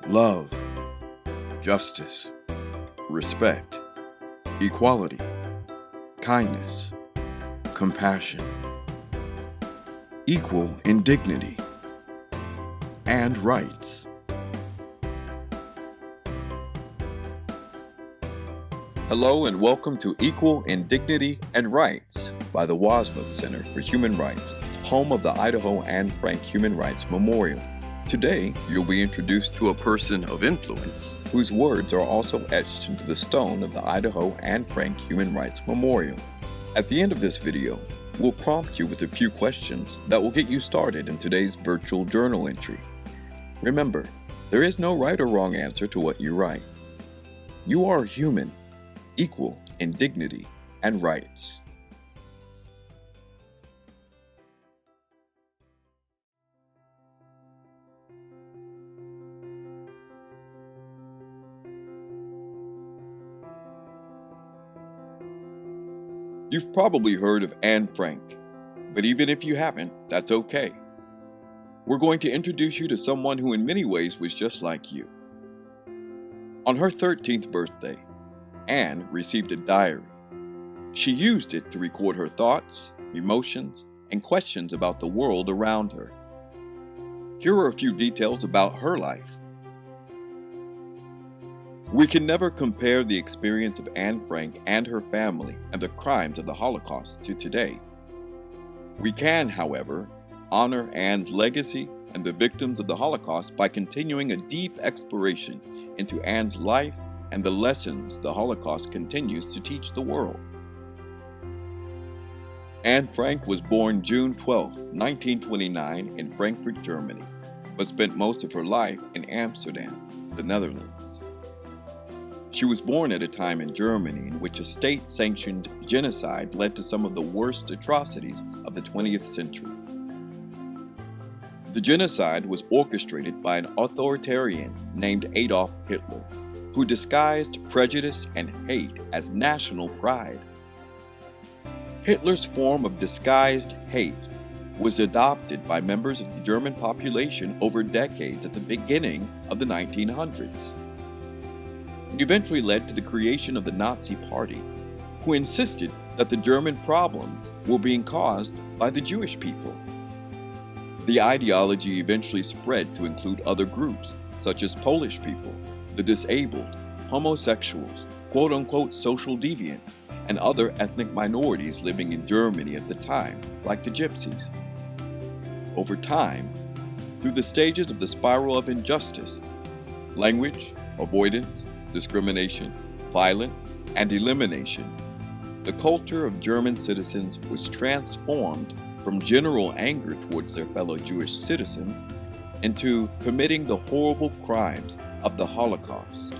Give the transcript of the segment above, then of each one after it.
love, justice, respect, equality, kindness, compassion, equal in dignity, and rights. Hello and welcome to Equal in Dignity and Rights by the Wasmuth Center for Human Rights, home of the Idaho Anne Frank Human Rights Memorial. Today, you'll be introduced to a person of influence whose words are also etched into the stone of the Idaho Anne Frank Human Rights Memorial. At the end of this video, we'll prompt you with a few questions that will get you started in today's virtual journal entry. Remember, there is no right or wrong answer to what you write. You are human, equal in dignity and rights. You've probably heard of Anne Frank, but even if you haven't, that's okay. We're going to introduce you to someone who in many ways was just like you. On her 13th birthday, Anne received a diary. She used it to record her thoughts, emotions, and questions about the world around her. Here are a few details about her life. We can never compare the experience of Anne Frank and her family and the crimes of the Holocaust to today. We can, however, honor Anne's legacy and the victims of the Holocaust by continuing a deep exploration into Anne's life and the lessons the Holocaust continues to teach the world. Anne Frank was born June 12, 1929 in Frankfurt, Germany, but spent most of her life in Amsterdam, the Netherlands. She was born at a time in Germany in which a state-sanctioned genocide led to some of the worst atrocities of the 20th century. The genocide was orchestrated by an authoritarian named Adolf Hitler, who disguised prejudice and hate as national pride. Hitler's form of disguised hate was adopted by members of the German population over decades at the beginning of the 1900s. It eventually led to the creation of the Nazi Party, who insisted that the German problems were being caused by the Jewish people. The ideology eventually spread to include other groups, such as Polish people, the disabled, homosexuals, quote-unquote social deviants, and other ethnic minorities living in Germany at the time, like the Gypsies. Over time, through the stages of the spiral of injustice, language, avoidance, discrimination, violence, and elimination, the culture of German citizens was transformed from general anger towards their fellow Jewish citizens into committing the horrible crimes of the Holocaust,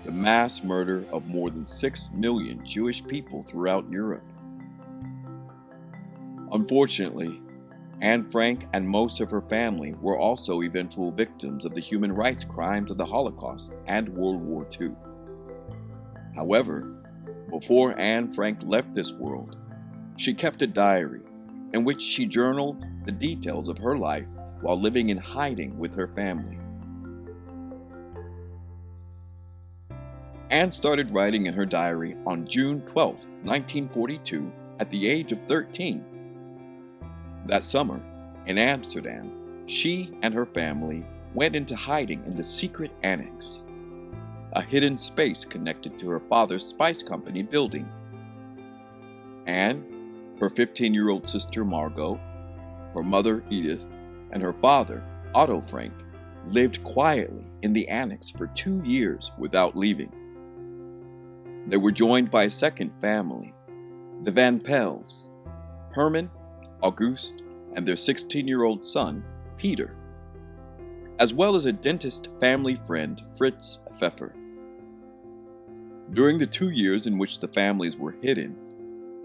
the mass murder of more than 6 million Jewish people throughout Europe. Unfortunately, Anne Frank and most of her family were also eventual victims of the human rights crimes of the Holocaust and World War II. However, before Anne Frank left this world, she kept a diary in which she journaled the details of her life while living in hiding with her family. Anne started writing in her diary on June 12, 1942, at the age of 13. That summer, in Amsterdam, she and her family went into hiding in the secret annex, a hidden space connected to her father's spice company building. Anne, her 15-year-old sister Margot, her mother Edith, and her father, Otto Frank, lived quietly in the annex for 2 years without leaving. They were joined by a second family, the Van Pels, Herman, August, and their 16-year-old son, Peter, as well as a dentist family friend, Fritz Pfeffer. During the 2 years in which the families were hidden,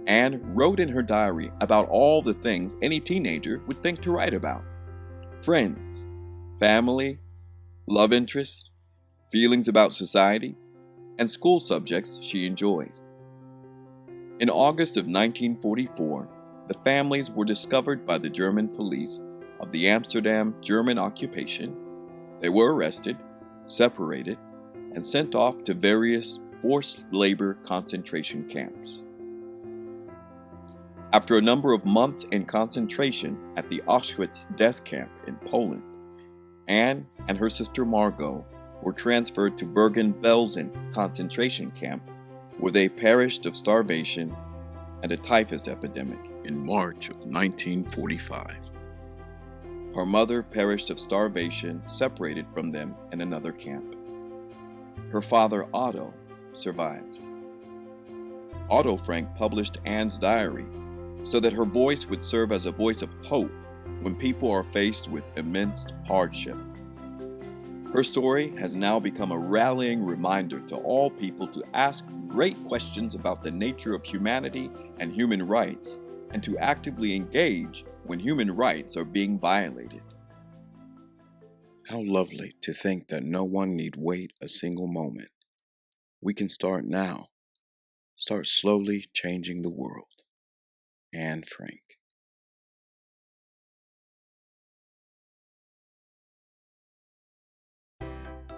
Anne wrote in her diary about all the things any teenager would think to write about: friends, family, love interest, feelings about society, and school subjects she enjoyed. In August of 1944, the families were discovered by the German police of the Amsterdam German occupation. They were arrested, separated, and sent off to various forced labor concentration camps. After a number of months in concentration at the Auschwitz death camp in Poland, Anne and her sister Margot were transferred to Bergen-Belsen concentration camp, where they perished of starvation and a typhus epidemic in March of 1945. Her mother perished of starvation, separated from them in another camp. Her father, Otto, survived. Otto Frank published Anne's diary so that her voice would serve as a voice of hope when people are faced with immense hardship. Her story has now become a rallying reminder to all people to ask great questions about the nature of humanity and human rights, and to actively engage when human rights are being violated. How lovely to think that no one need wait a single moment. We can start now. Start slowly changing the world. Anne Frank.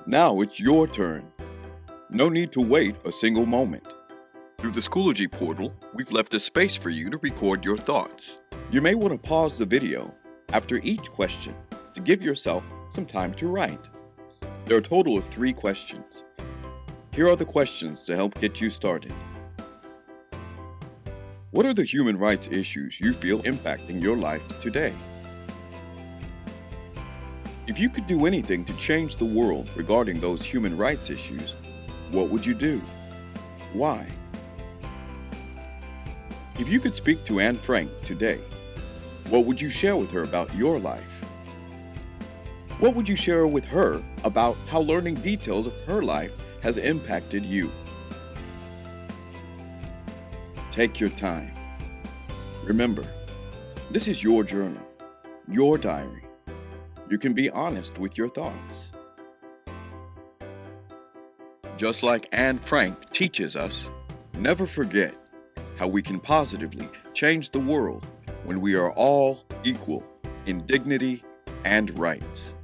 Now it's your turn. No need to wait a single moment. Through the Schoology portal, we've left a space for you to record your thoughts. You may want to pause the video after each question to give yourself some time to write. There are a total of 3 questions. Here are the questions to help get you started. What are the human rights issues you feel impacting your life today? If you could do anything to change the world regarding those human rights issues, what would you do? Why? If you could speak to Anne Frank today, what would you share with her about your life? What would you share with her about how learning details of her life has impacted you? Take your time. Remember, this is your journal, your diary. You can be honest with your thoughts. Just like Anne Frank teaches us, never forget how we can positively change the world when we are all equal in dignity and rights.